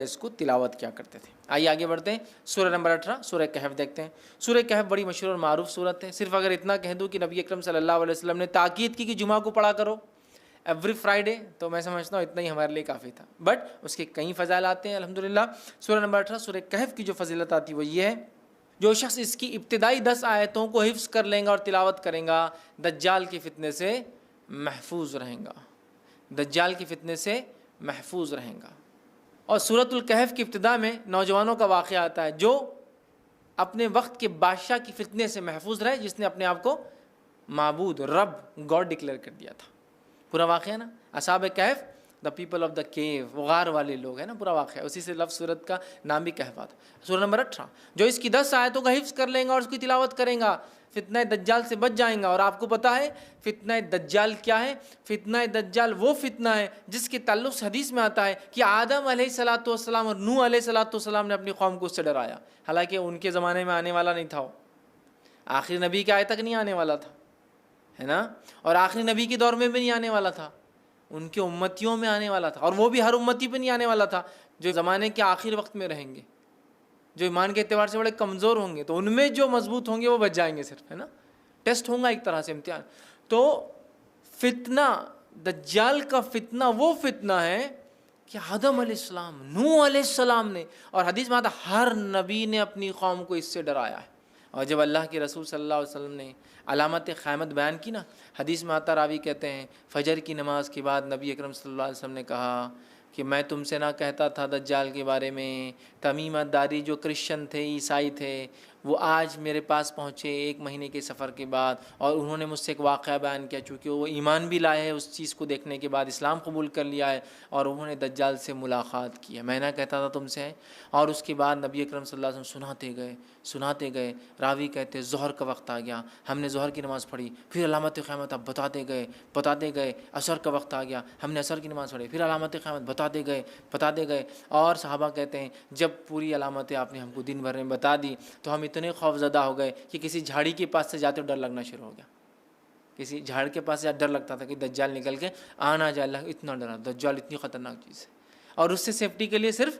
اس کو تلاوت کیا کرتے تھے۔ آئیے آگے بڑھتے ہیں، سورہ نمبر 18 سورہ کہف دیکھتے ہیں۔ سورہ کہف بڑی مشہور اور معروف صورت ہے۔ صرف اگر اتنا کہہ دوں کہ نبی اکرم صلی اللہ علیہ وسلم نے تاکید کی کہ جمعہ کو پڑھا کرو ایوری فرائیڈے، تو میں سمجھتا ہوں اتنا ہی ہمارے لیے کافی تھا، بٹ اس کے کئی فضائل آتے ہیں الحمدللہ۔ سورہ نمبر 18 سورہ کہف کی جو فضیلت آتی ہے وہ یہ ہے، جو شخص اس کی ابتدائی 10 آیتوں کو حفظ کر لیں گا اور تلاوت کریں گا، دجال کے فتنے سے محفوظ رہیں گا، دجال کے فتنے سے محفوظ رہیں گا۔ اور سورۃ الکہف کی ابتدا میں نوجوانوں کا واقعہ آتا ہے جو اپنے وقت کے بادشاہ کی فتنے سے محفوظ رہے، جس نے اپنے آپ کو معبود، رب، گاڈ ڈکلیئر کر دیا تھا۔ پورا واقعہ نا، اصحاب کہف، دا پیپل آف دا کیو، وہ غار والے لوگ ہیں نا، پورا واقعہ اسی سے لفظ سورت کا نام بھی کہف آتا۔ سورہ نمبر 18 جو اس کی 10 آیتوں کا حفظ کر لیں گا اور اس کی تلاوت کریں گا، فتنہ دجال سے بچ جائیں گا۔ اور آپ کو پتہ ہے فتنہ دجال کیا ہے؟ فتنہ دجال وہ فتنہ ہے جس کے تعلق سے حدیث میں آتا ہے کہ آدم علیہ الصلاۃ والسلام اور نوح علیہ الصلاۃ والسلام نے اپنی قوم کو اس سے ڈرایا، حالانکہ ان کے زمانے میں آنے والا نہیں تھا، وہ آخری نبی کے آئے تک نہیں آنے والا تھا، ہے نا، اور آخری نبی کے دور میں بھی نہیں آنے والا تھا، ان کے امتیوں میں آنے والا تھا، اور وہ بھی ہر امتی پہ نہیں آنے والا تھا، جو زمانے کے آخر وقت میں رہیں گے، جو ایمان کے اعتبار سے بڑے کمزور ہوں گے، تو ان میں جو مضبوط ہوں گے وہ بچ جائیں گے صرف، ہے نا، ٹیسٹ ہوگا ایک طرح سے، امتحان۔ تو فتنہ دجال کا فتنہ وہ فتنہ ہے کہ آدم علیہ السلام، نوح علیہ السلام نے، اور حدیث میں آتا ہر نبی نے اپنی قوم کو اس سے ڈرایا ہے۔ اور جب اللہ کے رسول صلی اللہ علیہ وسلم نے علامت قیامت بیان کی نا، حدیث میں آتا، راوی کہتے ہیں فجر کی نماز کے بعد نبی اکرم صلی اللہ علیہ وسلم نے کہا کہ میں تم سے نہ کہتا تھا دجال کے بارے میں، تمیمہ داری جو کرسچن تھے، عیسائی تھے، وہ آج میرے پاس پہنچے 1 مہینے کے سفر کے بعد، اور انہوں نے مجھ سے ایک واقعہ بیان کیا، چونکہ وہ ایمان بھی لائے ہیں اس چیز کو دیکھنے کے بعد، اسلام قبول کر لیا ہے، اور انہوں نے دجال سے ملاقات کی ہے، میں نہ کہتا تھا تم سے۔ اور اس کے بعد نبی اکرم صلی اللہ علیہ وسلم سناتے گئے، راوی کہتے ظہر کا وقت آ گیا، ہم نے ظہر کی نماز پڑھی، پھر علامت قیامت اب بتاتے گئے، عصر کا وقت آ گیا، ہم نے عصر کی نماز پڑھی، پھر علامت قیامت بتاتے گئے، اور صحابہ کہتے ہیں جب پوری علامتیں آپ نے ہم کو دن بھر میں بتا دی تو ہم اتنے خوف زدہ ہو گئے کہ کسی جھاڑی کے پاس سے جاتے ڈر لگنا شروع ہو گیا، کسی جھاڑ کے پاس سے ڈر لگتا تھا کہ دجال نکل کے آنا جائے، اللہ اتنا ڈرا، دجال اتنی خطرناک چیز ہے۔ اور اس سے سیفٹی کے لیے صرف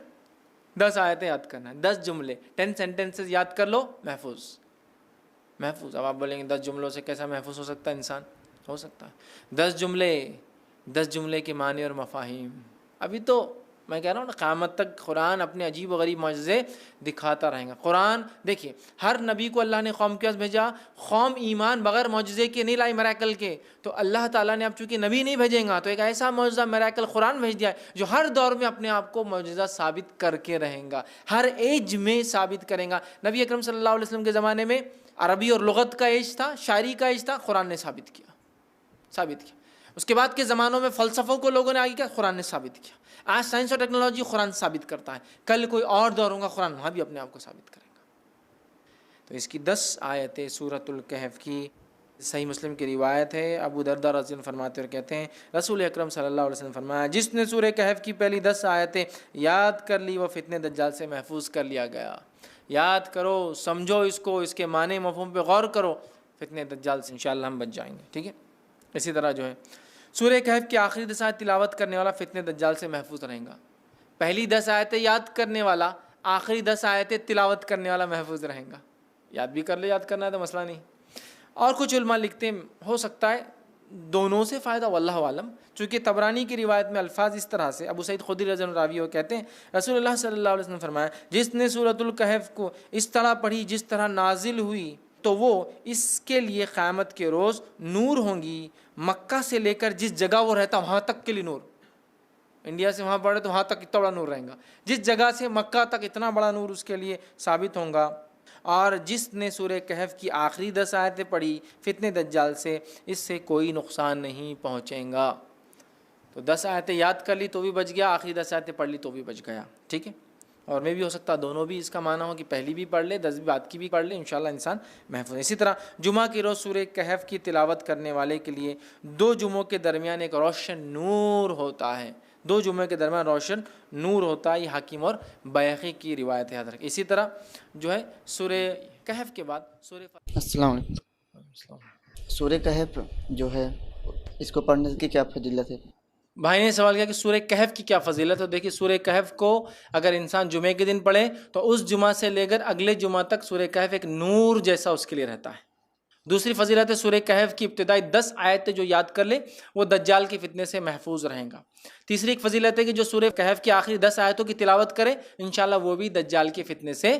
10 آیتیں یاد کرنا ہے، 10 جملے، 10 سینٹنسز یاد کر لو، محفوظ۔ اب آپ بولیں گے 10 جملوں سے کیسا محفوظ ہو سکتا ہے انسان؟ ہو سکتا ہے 10 جملے کے معنی اور مفاہیم۔ ابھی تو میں کہہ رہا ہوں نا، قیامت تک قرآن اپنے عجیب و غریب معجزے دکھاتا رہے گا۔ قرآن دیکھیے، ہر نبی کو اللہ نے قوم کے پاس بھیجا، قوم ایمان بغیر معجزے کے نہیں لائی، میراکل کے، تو اللہ تعالیٰ نے اب چونکہ نبی نہیں بھیجیں گا تو ایک ایسا معجزہ میراکل قرآن بھیج دیا ہے جو ہر دور میں اپنے آپ کو معجزہ ثابت کر کے رہیں گا، ہر ایج میں ثابت کریں گا۔ نبی اکرم صلی اللہ علیہ وسلم کے زمانے میں عربی اور لغت کا ایج تھا، شاعری کا ایج تھا، قرآن نے ثابت کیا۔ اس کے بعد کے زمانوں میں فلسفوں کو لوگوں نے آگے کیا، قرآن نے ثابت کیا۔ آج سائنس اور ٹیکنالوجی قرآن ثابت کرتا ہے، کل کوئی اور دور ہوگا قرآن وہاں بھی اپنے آپ کو ثابت کرے گا۔ تو اس کی 10 آیتیں سورۃ الکہف کی، صحیح مسلم کی روایت ہے، ابو درداء رضی اللہ عنہ فرماتے اور کہتے ہیں رسول اکرم صلی اللہ علیہ وسلم فرمایا، جس نے سورہ کہف کی پہلی 10 آیتیں یاد کر لی وہ فتنہ دجال سے محفوظ کر لیا گیا۔ یاد کرو، سمجھو اس کو، اس کے معنی مفہوم پہ غور کرو، فتنہ دجال سے انشاءاللہ ہم بچ جائیں گے، ٹھیک ہے۔ اسی طرح جو ہے سورہ کہف کی آخری 10 آیت تلاوت کرنے والا فتنہ دجال سے محفوظ رہیں گا۔ پہلی 10 آیتیں یاد کرنے والا، آخری 10 آیتیں تلاوت کرنے والا محفوظ رہیں گا۔ یاد بھی کر لے، یاد کرنا ہے تو مسئلہ نہیں۔ اور کچھ علماء لکھتے ہیں ہو سکتا ہے دونوں سے فائدہ، واللہ عالم، چونکہ طبرانی کی روایت میں الفاظ اس طرح سے، ابو سعید خدری رضی اللہ عنہ راوی کہتے ہیں رسول اللہ صلی اللہ علیہ وسلم فرمایا، جس نے سورۃ الکہف کو اس طرح پڑھی جس طرح نازل ہوئی تو وہ اس کے لیے قیامت کے روز نور ہوں گی، مکہ سے لے کر جس جگہ وہ رہتا وہاں تک کے لیے نور، انڈیا سے وہاں پڑھے تو وہاں تک اتنا بڑا نور رہے گا، جس جگہ سے مکہ تک اتنا بڑا نور اس کے لیے ثابت ہوگا۔ اور جس نے سورہ کہف کی آخری 10 آیتیں پڑھی فتنہ دجال سے، اس سے کوئی نقصان نہیں پہنچے گا۔ تو 10 آیتیں یاد کر لی تو بھی بچ گیا، آخری 10 آیتیں پڑھ لی تو بھی بچ گیا، ٹھیک ہے۔ اور میں بھی ہو سکتا دونوں بھی اس کا معنی ہو کہ پہلی بھی پڑھ لے، 10 بھی بعد کی بھی پڑھ لے، انشاءاللہ انسان محفوظ ہے۔ اسی طرح جمعہ کی روز سورہ کہف کی تلاوت کرنے والے کے لیے 2 جمعوں کے درمیان ایک روشن نور ہوتا ہے، 2 جمعے کے درمیان روشن نور ہوتا ہے، یہ حاکم اور بیہقی کی روایت یاد رکھیں۔ اسی طرح جو ہے سورہ کہف کے بعد سورہ السلام علیکم۔ سورہ کہف جو ہے اس کو پڑھنے کی کیا فضیلت ہے؟ بھائی نے سوال کیا کہ سورہ کہف کی کیا فضیلت ہے. تو دیکھیے سورہ کہف کو اگر انسان جمعے کے دن پڑھے تو اس جمعہ سے لے کر اگلے جمعہ تک سورہ کہف ایک نور جیسا اس کے لیے رہتا ہے. دوسری فضیلت ہے سورہ کہف کی ابتدائی 10 آیتیں جو یاد کر لے وہ دجال کے فتنے سے محفوظ رہیں گا. تیسری ایک فضیلت ہے کہ جو سورہ کہف کی آخری 10 آیتوں کی تلاوت کرے انشاءاللہ وہ بھی دجال کے فتنے سے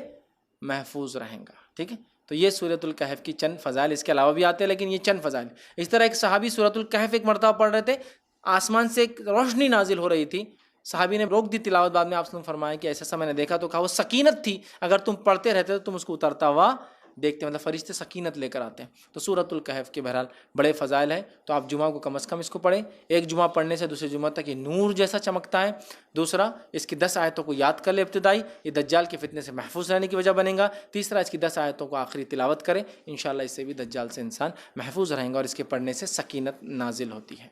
محفوظ رہیں گا. ٹھیک ہے، تو یہ سورۃ الکہف کی چند فضائل، اس کے علاوہ بھی آتے ہیں لیکن یہ چند فضائل. اس طرح ایک صحابی سورۃ الکہف ایک مرتبہ پڑھ رہے تھے، آسمان سے ایک روشنی نازل ہو رہی تھی، صحابی نے روک دی تلاوت. بعد میں آپ نے فرمایا کہ ایسا سا میں نے دیکھا تو کہا وہ سکینت تھی، اگر تم پڑھتے رہتے تو تم اس کو اترتا ہوا دیکھتے، مطلب فرشتے سکینت لے کر آتے ہیں. تو سورۃ الکہف کے بہرحال بڑے فضائل ہیں، تو آپ جمعہ کو کم از کم اس کو پڑھیں. ایک جمعہ پڑھنے سے دوسرے جمعہ تک یہ نور جیسا چمکتا ہے. دوسرا اس کی 10 آیتوں کو یاد کر لے ابتدائی، یہ دجال کے فتنے سے محفوظ رہنے کی وجہ بنے گا. تیسرا اس کی 10 آیتوں کو آخری تلاوت کرے، انشاءاللہ اس سے بھی دجال سے انسان محفوظ رہیں گا اور اس کے پڑھنے سے سکینت نازل ہوتی ہے.